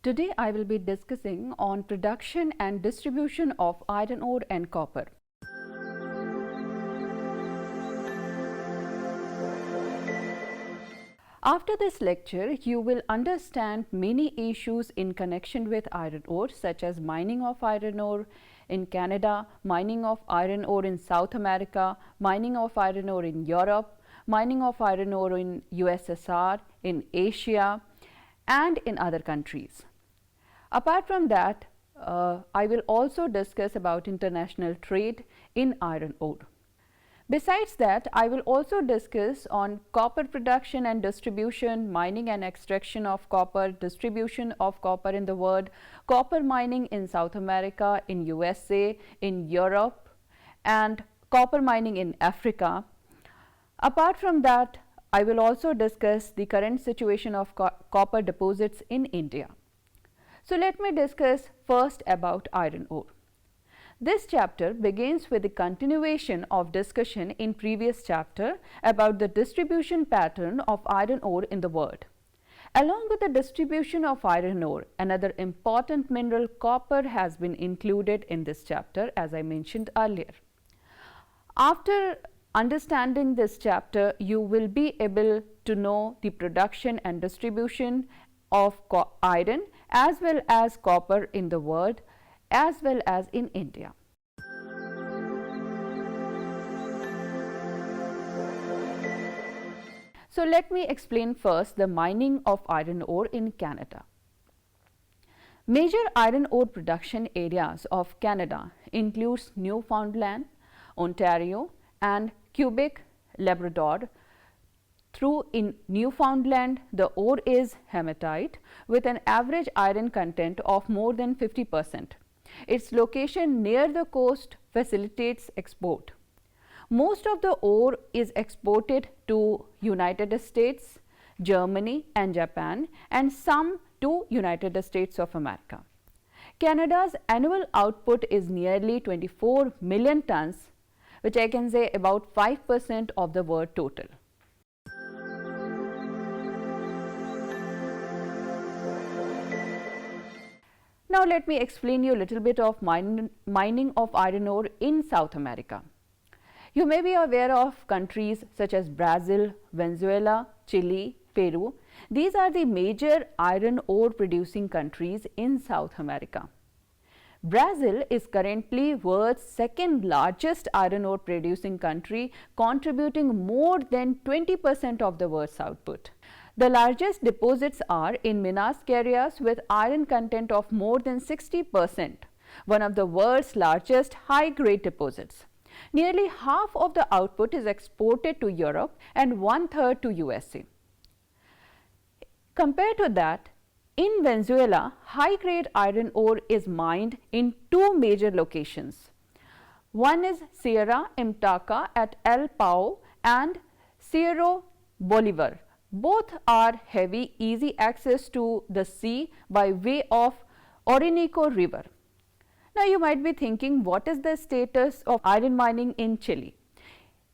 Today I will be discussing on production and distribution of iron ore and copper. After this lecture, you will understand many issues in connection with iron ore, such as mining of iron ore in Canada, mining of iron ore in South America, mining of iron ore in Europe, mining of iron ore in USSR, in Asia, and in other countries. Apart from that, I will also discuss about international trade in iron ore. Besides that, I will also discuss on copper production and distribution, mining and extraction of copper, distribution of copper in the world, copper mining in South America, in USA, in Europe, and copper mining in Africa. Apart from that, I will also discuss the current situation of copper deposits in India. So let me discuss first about iron ore. This chapter begins with the continuation of discussion in previous chapter about the distribution pattern of iron ore in the world. Along with the distribution of iron ore, another important mineral, copper, has been included in this chapter, as I mentioned earlier. After understanding this chapter, you will be able to know the production and distribution of iron as well as copper in the world, as well as in India. So let me explain first the mining of iron ore in Canada. Major iron ore production areas of Canada includes Newfoundland, Ontario, and Quebec, Labrador. Through in Newfoundland, the ore is hematite with an average iron content of more than 50%. Its location near the coast facilitates export. Most of the ore is exported to United States, Germany and Japan, and some to United States of America. Canada's annual output is nearly 24 million tons, which I can say about 5% of the world total. Now let me explain you a little bit of mining of iron ore in South America. You may be aware of countries such as Brazil, Venezuela, Chile, Peru. These are the major iron ore producing countries in South America. Brazil is currently world's second largest iron ore producing country, contributing more than 20% of the world's output. The largest deposits are in Minas Gerais with iron content of more than 60%, one of the world's largest high-grade deposits. Nearly half of the output is exported to Europe and one-third to USA. Compared to that, in Venezuela, high-grade iron ore is mined in two major locations. One is Sierra Imtaca at El Pao and Cerro Bolivar. Both are heavy, easy access to the sea by way of Orinoco River. Now you might be thinking, what is the status of iron mining in Chile?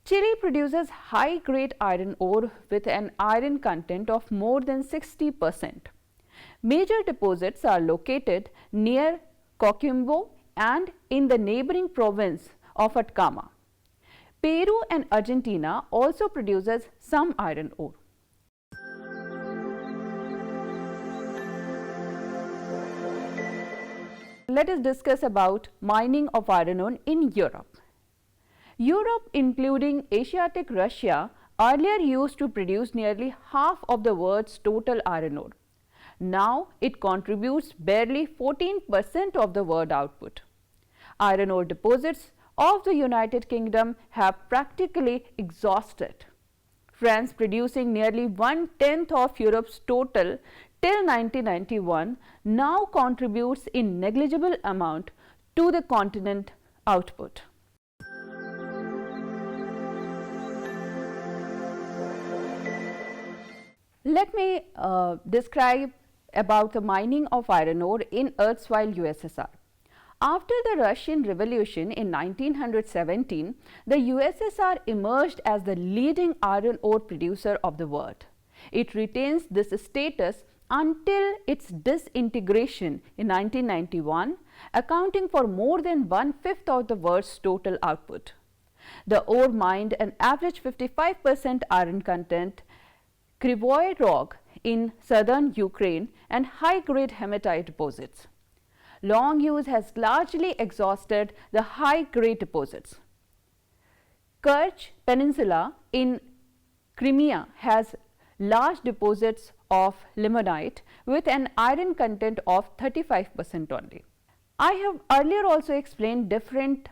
Chile produces high-grade iron ore with an iron content of more than 60%. Major deposits are located near Coquimbo and in the neighboring province of Atacama. Peru and Argentina also produces some iron ore. Let us discuss about mining of iron ore in Europe. Europe, including Asiatic Russia, earlier used to produce nearly half of the world's total iron ore. Now it contributes barely 14% of the world output. Iron ore deposits of the United Kingdom have practically exhausted. France, producing nearly 1/10 of Europe's total till 1991, now contributes in negligible amount to the continent output. Let me describe about the mining of iron ore in erstwhile USSR. After the Russian Revolution in 1917, the USSR emerged as the leading iron ore producer of the world. It retains this status until its disintegration in 1991, accounting for more than 1/5 of the world's total output. The ore mined an average 55% iron content, Krivoy Rog in southern Ukraine and high-grade hematite deposits. Long use has largely exhausted the high-grade deposits. Kerch Peninsula in Crimea has large deposits of limonite with an iron content of 35% only. I have earlier also explained different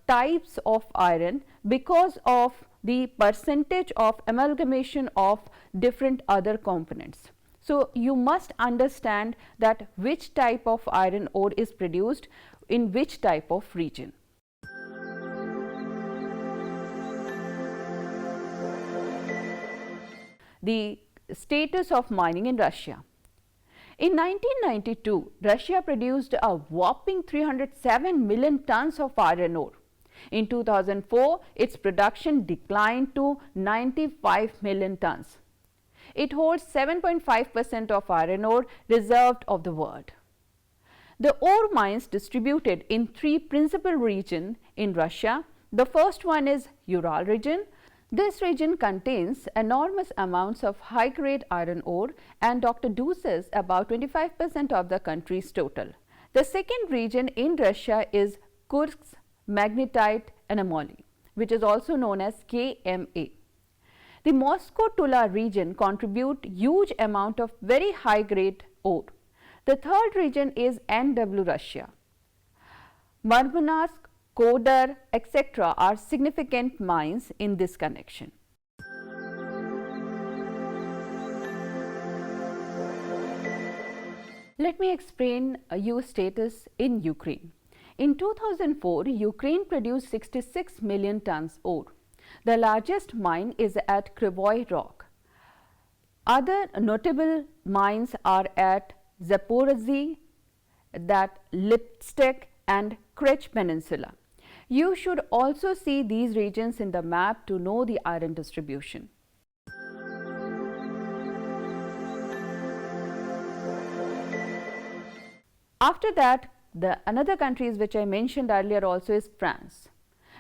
types of iron because of the percentage of amalgamation of different other components. So, you must understand that which type of iron ore is produced in which type of region. The status of mining in Russia. In 1992, Russia produced a whopping 307 million tons of iron ore. In 2004, its production declined to 95 million tons. It holds 7.5% of iron ore reserved of the world. The ore mines distributed in 3 principal regions in Russia. The first one is Ural region. This region contains enormous amounts of high-grade iron ore and produces about 25% of the country's total. The second region in Russia is Kursk's magnetite anomaly, which is also known as KMA. The Moscow-Tula region contribute huge amount of very high-grade ore. The third region is NW Russia. Murmansk, Kodar, etc. are significant mines in this connection. Let me explain your status in Ukraine. In 2004, Ukraine produced 66 million tons ore. The largest mine is at Krivoy Rog. Other notable mines are at Zaporozhye, that Lipetsk and Kerch Peninsula. You should also see these regions in the map to know the iron distribution. After that, another countries which I mentioned earlier also is France.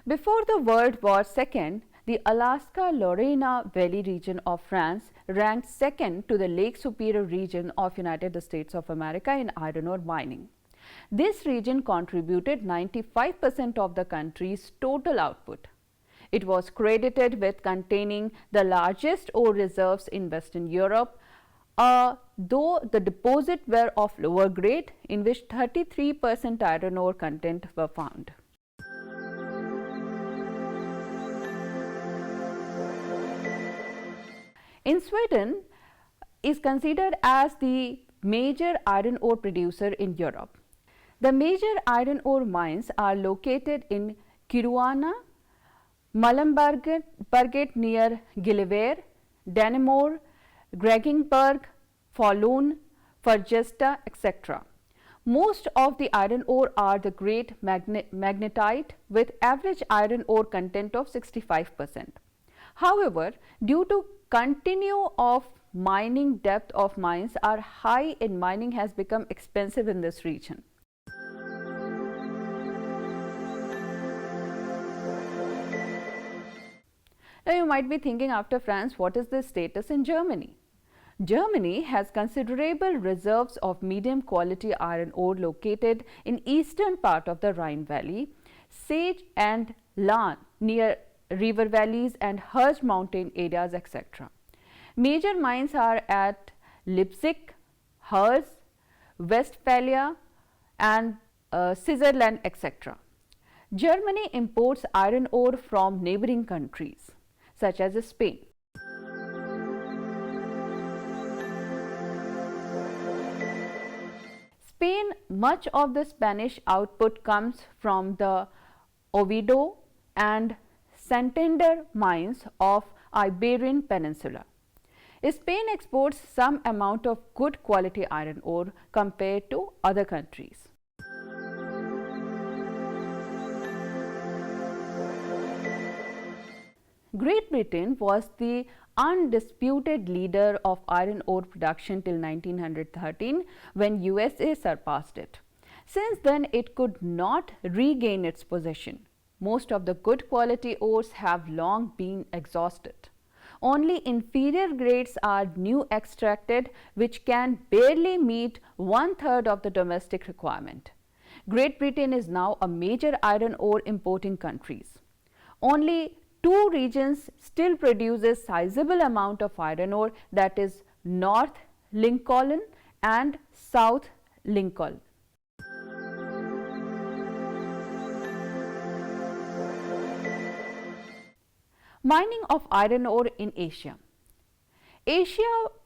Before the World War II, the Alaska-Lorena Valley region of France ranked second to the Lake Superior region of United States of America in iron ore mining. This region contributed 95% of the country's total output. It was credited with containing the largest ore reserves in Western Europe, though the deposits were of lower grade, in which 33% iron ore content were found. In Sweden is considered as the major iron ore producer in Europe. The major iron ore mines are located in Kiruna, Malmberget near Gillevere, Dannemora, Grängesberg, Falun, Fagersta, etc. Most of the iron ore are the grade magnetite with average iron ore content of 65%. However, due to continue of mining depth of mines are high and mining has become expensive in this region. Now, you might be thinking after France, what is the status in Germany? Germany has considerable reserves of medium quality iron ore located in eastern part of the Rhine Valley, Sage and Lahn near river valleys and Harz mountain areas, etc. Major mines are at Leipzig, Harz, Westphalia and Switzerland, etc. Germany imports iron ore from neighboring countries such as Spain. Spain, much of the Spanish output comes from the Oviedo and Santander mines of Iberian Peninsula. Spain exports some amount of good quality iron ore compared to other countries. Great Britain was the undisputed leader of iron ore production till 1913 when USA surpassed it. Since then, it could not regain its position. Most of the good quality ores have long been exhausted. Only inferior grades are new extracted, which can barely meet one-third of the domestic requirement. Great Britain is now a major iron ore importing country. Only two regions still produces sizable amount of iron ore, that is North Lincoln and South Lincoln. Mining of iron ore in Asia. Asia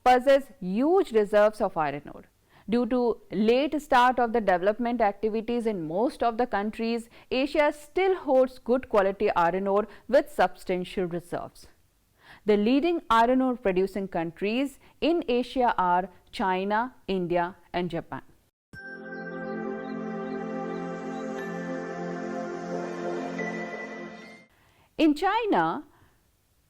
possesses huge reserves of iron ore. Due to late start of the development activities in most of the countries, Asia still holds good quality iron ore with substantial reserves. The leading iron ore producing countries in Asia are China, India and Japan. In China,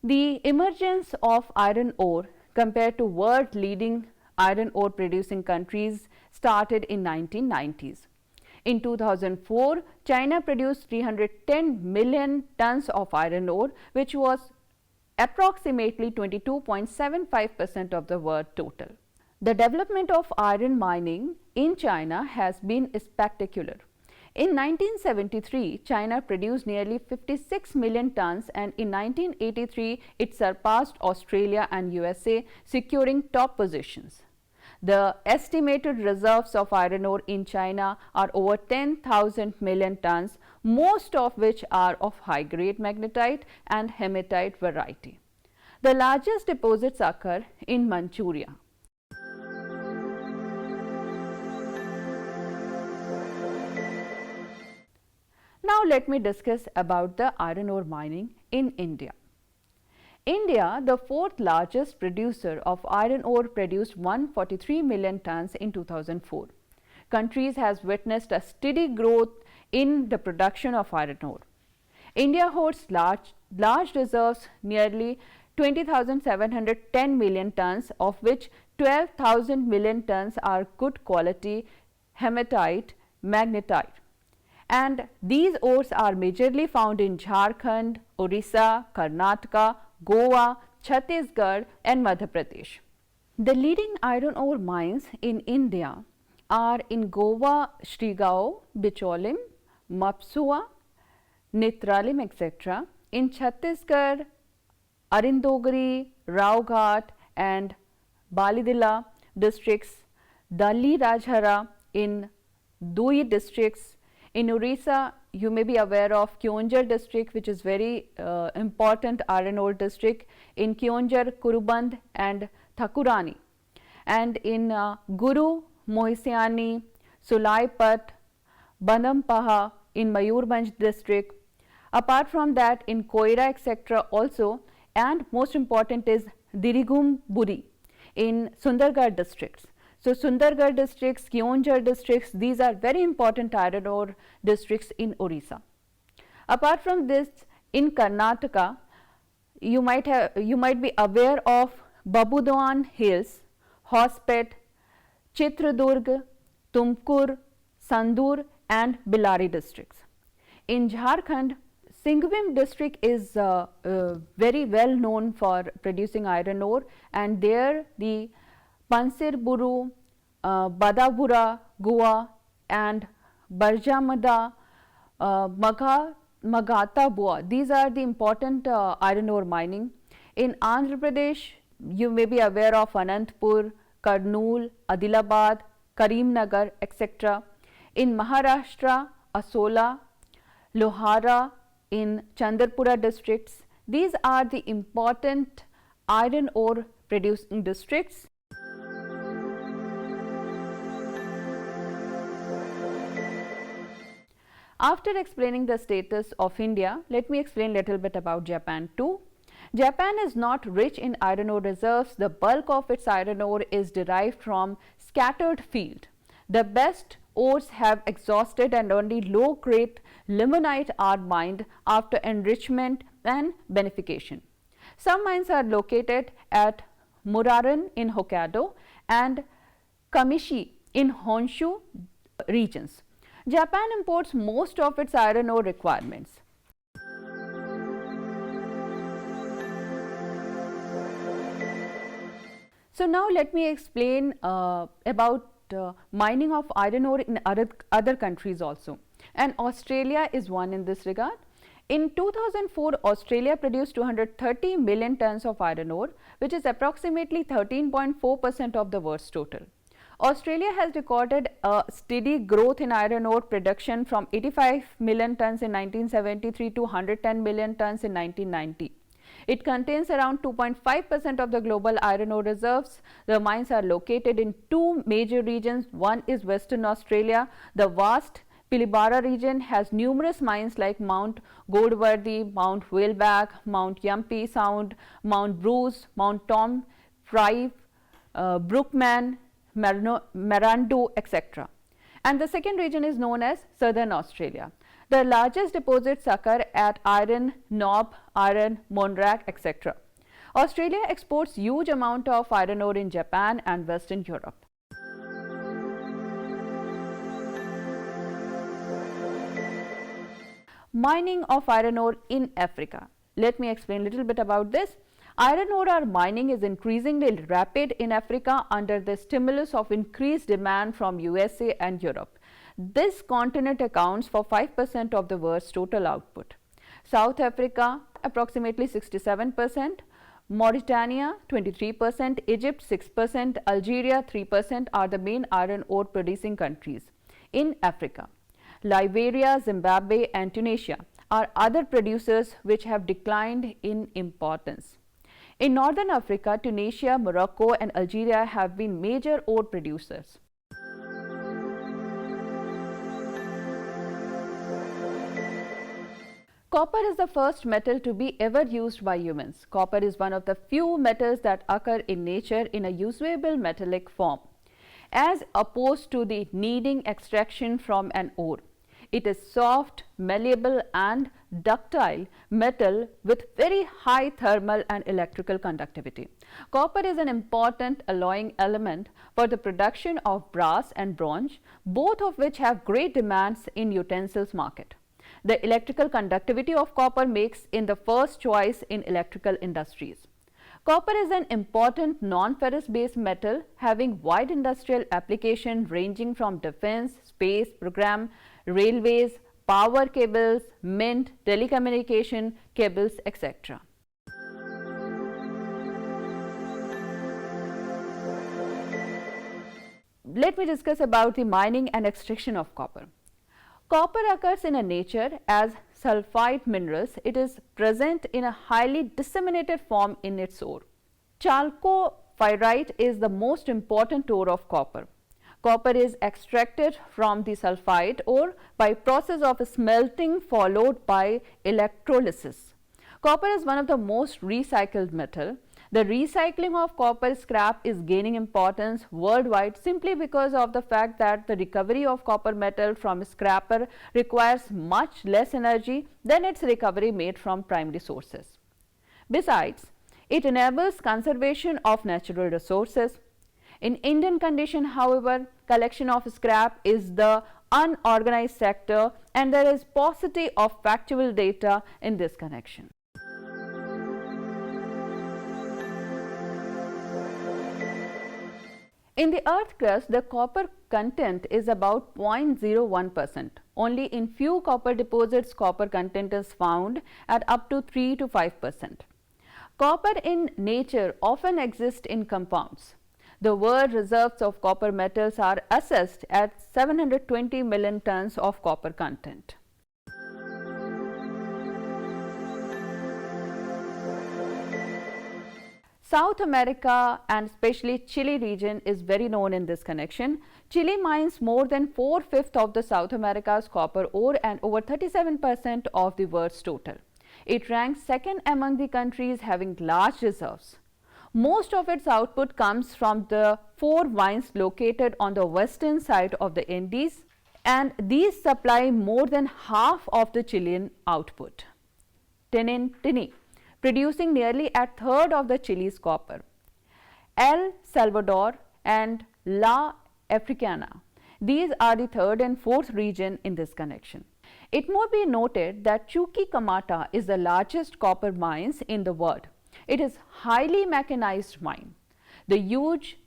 the emergence of iron ore compared to world leading iron ore producing countries started in 1990s. In 2004, China produced 310 million tons of iron ore, which was approximately 22.75% of the world total. The development of iron mining in China has been spectacular. In 1973, China produced nearly 56 million tons, and in 1983, it surpassed Australia and USA, securing top positions. The estimated reserves of iron ore in China are over 10,000 million tons, most of which are of high-grade magnetite and hematite variety. The largest deposits occur in Manchuria. Now let me discuss about the iron ore mining in India. India, the fourth largest producer of iron ore, produced 143 million tons in 2004. Countries has witnessed a steady growth in the production of iron ore. India holds large reserves, nearly 20,710 million tons, of which 12,000 million tons are good quality hematite, magnetite. And these ores are majorly found in Jharkhand, Orissa, Karnataka, Goa, Chhattisgarh and Madhya Pradesh. The leading iron ore mines in India are in Goa, Srigao, Bicholim, Mapsua, Netralim, etc. In Chhattisgarh, Arindogri, Raughat and Balidila districts, Dali Rajhara in Dui districts. In Orissa, you may be aware of Keonjhar district, which is very important iron ore district, in Keonjhar, Kuruband and Thakurani, and in Guru, Mohisiani, Sulaipat, Badampaha in Mayurbhanj district. Apart from that, in Koira etc. also, and most important is Dirigum Buri in Sundargarh districts. So, Sundargarh districts, Keonjhar districts, these are very important iron ore districts in Orissa. Apart from this, in Karnataka, you might be aware of Babudwan Hills, Hospet, Chitradurg, Tumkur, Sandur and Billari districts. In Jharkhand, Singhavim district is very well known for producing iron ore, and there the Pansirburu, Badabura, Goa and Barjamada, Magata Boa. These are the important iron ore mining. In Andhra Pradesh, you may be aware of Anantapur, Kurnool, Adilabad, Karimnagar, etc. In Maharashtra, Asola, Lohara, in Chandrapura districts. These are the important iron ore producing districts. After explaining the status of India, let me explain a little bit about Japan too. Japan is not rich in iron ore reserves. The bulk of its iron ore is derived from scattered field. The best ores have exhausted and only low-grade limonite are mined after enrichment and beneficiation. Some mines are located at Muraren in Hokkaido and Kamishi in Honshu regions. Japan imports most of its iron ore requirements. So now let me explain about mining of iron ore in other countries also, and Australia is one in this regard. In 2004, Australia produced 230 million tons of iron ore, which is approximately 13.4% of the world's total. Australia has recorded a steady growth in iron ore production from 85 million tons in 1973 to 110 million tons in 1990. It contains around 2.5% of the global iron ore reserves. The mines are located in two major regions. One is Western Australia. The vast Pilbara region has numerous mines like Mount Goldworthy, Mount Whaleback, Mount Yumpi Sound, Mount Bruce, Mount Tom Fry, Brookman, Marandu, etc. And the second region is known as Southern Australia. The largest deposits occur at Iron Knob, Iron, Monrak, etc. Australia exports huge amount of iron ore in Japan and Western Europe. Mining of iron ore in Africa. Let me explain a little bit about this. Iron ore mining is increasingly rapid in Africa under the stimulus of increased demand from USA and Europe. This continent accounts for 5% of the world's total output. South Africa approximately 67%, Mauritania 23%, Egypt 6%, Algeria 3% are the main iron ore producing countries in Africa. Liberia, Zimbabwe and Tunisia are other producers which have declined in importance. In Northern Africa, Tunisia, Morocco and Algeria have been major ore producers. Copper is the first metal to be ever used by humans. Copper is one of the few metals that occur in nature in a usable metallic form, as opposed to the needing extraction from an ore. It is soft, malleable and ductile metal with very high thermal and electrical conductivity. Copper is an important alloying element for the production of brass and bronze, both of which have great demands in utensils market. The electrical conductivity of copper makes it the first choice in electrical industries. Copper is an important non-ferrous based metal having wide industrial application ranging from defense, space program, railways, power cables, mint, telecommunication cables, etc. Let me discuss about the mining and extraction of copper. Copper occurs in nature as sulfide minerals. It is present in a highly disseminated form in its ore. Chalcopyrite is the most important ore of copper. Copper is extracted from the sulfide ore by process of smelting followed by electrolysis. Copper is one of the most recycled metal. The recycling of copper scrap is gaining importance worldwide simply because of the fact that the recovery of copper metal from scrapper requires much less energy than its recovery made from primary sources. Besides, it enables conservation of natural resources. In Indian condition, however, collection of scrap is the unorganized sector and there is paucity of factual data in this connection. In the earth crust, the copper content is about 0.01%. Only in few copper deposits copper content is found at up to 3 to 5%. Copper in nature often exists in compounds. The world reserves of copper metals are assessed at 720 million tons of copper content. South America and especially Chile region is very known in this connection. Chile mines more than 4/5 of the South America's copper ore and over 37% of the world's total. It ranks second among the countries having large reserves. Most of its output comes from the 4 mines located on the western side of the Andes, and these supply more than half of the Chilean output. Tinintini, producing nearly a third of the Chile's copper. El Salvador and La Africana. These are the third and fourth region in this connection. It must be noted that Chuquicamata is the largest copper mines in the world. It is highly mechanized mine. The huge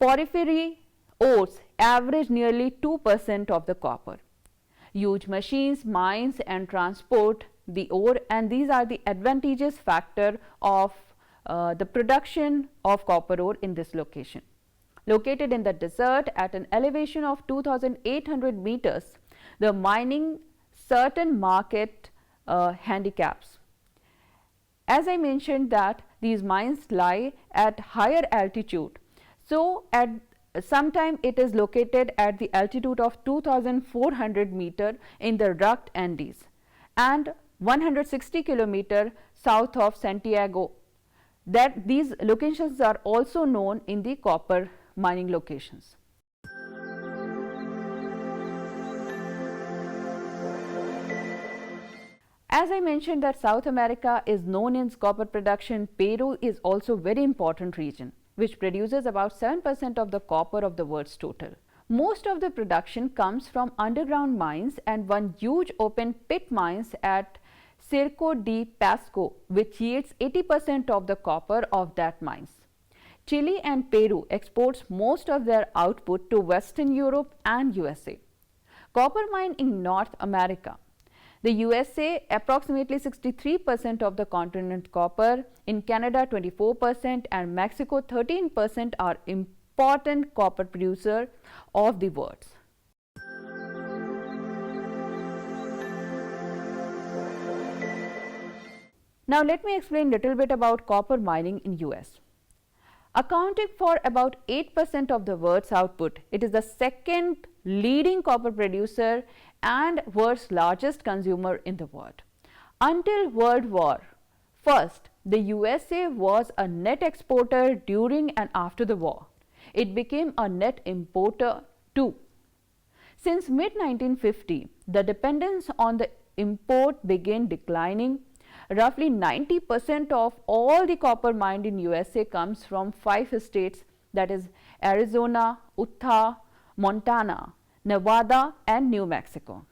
porphyry ores average nearly 2% of the copper. Huge machines, mines and transport the ore, and these are the advantageous factor of the production of copper ore in this location. Located in the desert at an elevation of 2,800 meters, the mining certain market handicaps. As I mentioned that these mines lie at higher altitude, so at sometime it is located at the altitude of 2,400 meter in the rugged Andes and 160 kilometer south of Santiago. That these locations are also known in the copper mining locations. As I mentioned that South America is known in copper production, Peru is also very important region which produces about 7% of the copper of the world's total. Most of the production comes from underground mines and one huge open pit mines at Cerro de Pasco, which yields 80% of the copper of that mines. Chile and Peru exports most of their output to Western Europe and USA. Copper mine in North America. The USA approximately 63% of the continent copper, in Canada 24% and Mexico 13% are important copper producer of the world. Now let me explain little bit about copper mining in US. Accounting for about 8% of the world's output, it is the second leading copper producer and world's largest consumer in the world. Until World War I, the USA was a net exporter during and after the war. It became a net importer too. Since mid-1950, the dependence on the import began declining. Roughly 90% of all the copper mined in USA comes from 5 states, that is Arizona, Utah, Montana, Nevada and New Mexico.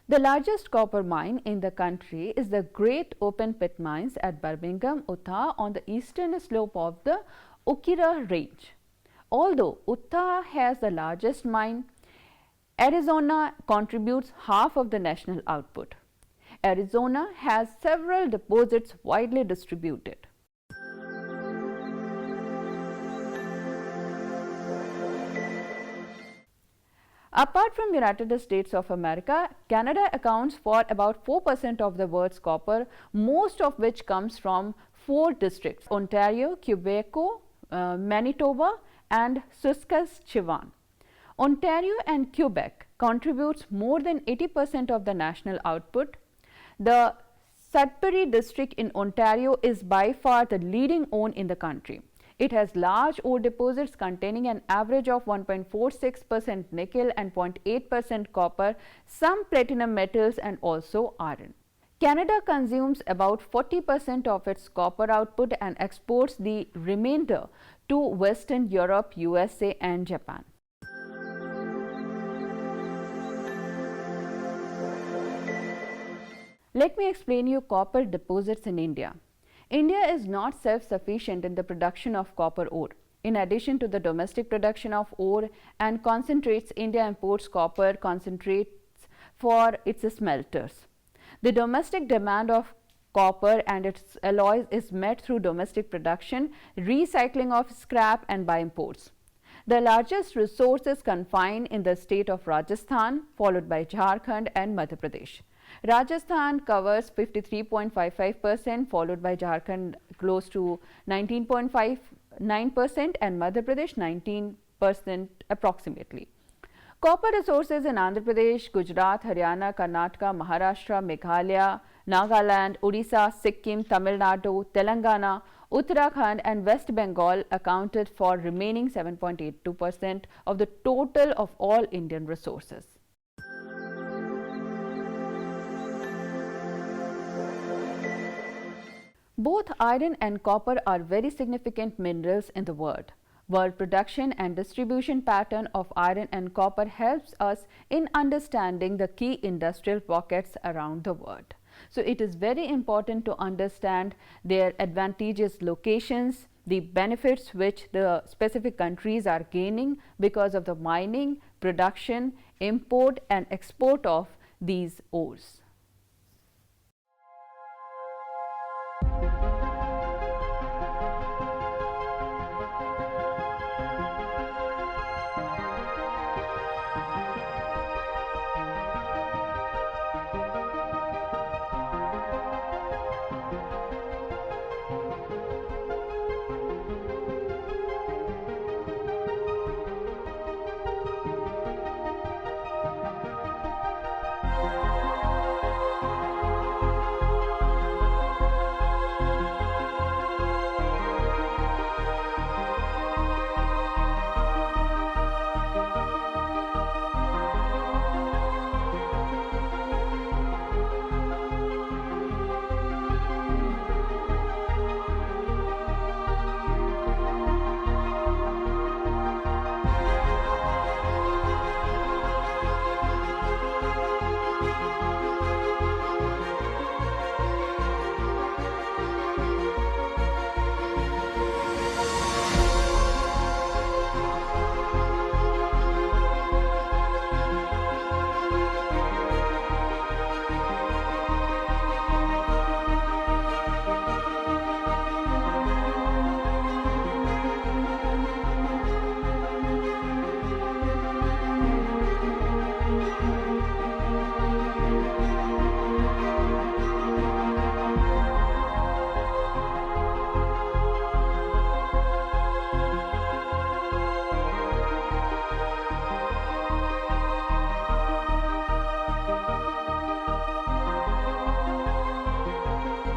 The largest copper mine in the country is the Great Open Pit Mines at Birmingham, Utah on the eastern slope of the Ukiah Range. Although Utah has the largest mine, Arizona contributes half of the national output. Arizona has several deposits widely distributed. Apart from United States of America, Canada accounts for about 4% of the world's copper, most of which comes from 4 districts: Ontario, Quebec, Manitoba and Saskatchewan. Ontario and Quebec contributes more than 80% of the national output. The Sudbury district in Ontario is by far the leading one in the country. It has large ore deposits containing an average of 1.46% nickel and 0.8% copper, some platinum metals and also iron. Canada consumes about 40% of its copper output and exports the remainder to Western Europe, USA and Japan. Let me explain you copper deposits in India. India is not self-sufficient in the production of copper ore. In addition to the domestic production of ore and concentrates, India imports copper concentrates for its smelters. The domestic demand of copper and its alloys is met through domestic production, recycling of scrap and by imports. The largest resource is confined in the state of Rajasthan, followed by Jharkhand and Madhya Pradesh. Rajasthan covers 53.55%, followed by Jharkhand close to 19.59% and Madhya Pradesh 19% approximately. Copper resources in Andhra Pradesh, Gujarat, Haryana, Karnataka, Maharashtra, Meghalaya, Nagaland, Odisha, Sikkim, Tamil Nadu, Telangana, Uttarakhand and West Bengal accounted for remaining 7.82% of the total of all Indian resources. Both iron and copper are very significant minerals in the world. World production and distribution pattern of iron and copper helps us in understanding the key industrial pockets around the world. So it is very important to understand their advantageous locations, the benefits which the specific countries are gaining because of the mining, production, import and export of these ores.